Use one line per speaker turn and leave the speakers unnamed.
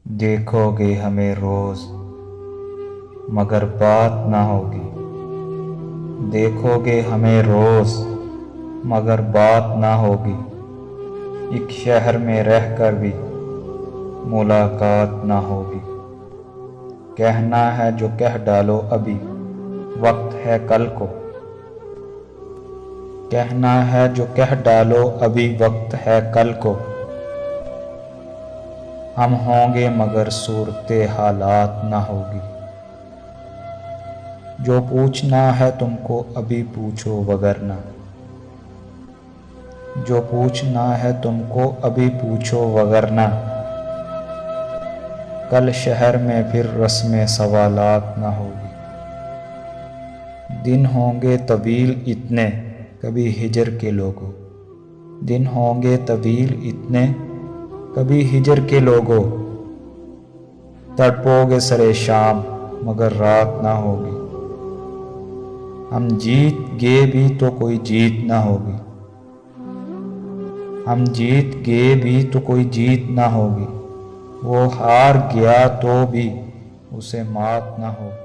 دیکھو گے ہمیں روز مگر بات نہ ہوگی، دیکھو گے ہمیں روز مگر بات نہ ہوگی، ایک شہر میں رہ کر بھی ملاقات نہ ہوگی۔ کہنا ہے جو کہہ ڈالو ابھی وقت ہے کل کو، کہنا ہے جو کہہ ڈالو ابھی وقت ہے کل کو، ہم ہوں گے مگر صورت حالات نہ ہوگی۔ جو پوچھنا ہے تم کو ابھی پوچھو وگرنہ، جو پوچھنا ہے تم کو ابھی پوچھو وگرنہ، کل شہر میں پھر رسم سوالات نہ ہوگی۔ دن ہوں گے طویل اتنے کبھی ہجر کے لوگوں، دن ہوں گے طویل اتنے کبھی ہجر کے لوگوں، تڑپو گے سرے شام مگر رات نہ ہوگی۔ ہم جیت گے بھی تو کوئی جیت نہ ہوگی، ہم جیت گے بھی تو کوئی جیت نہ ہوگی، وہ ہار گیا تو بھی اسے مات نہ ہوگی۔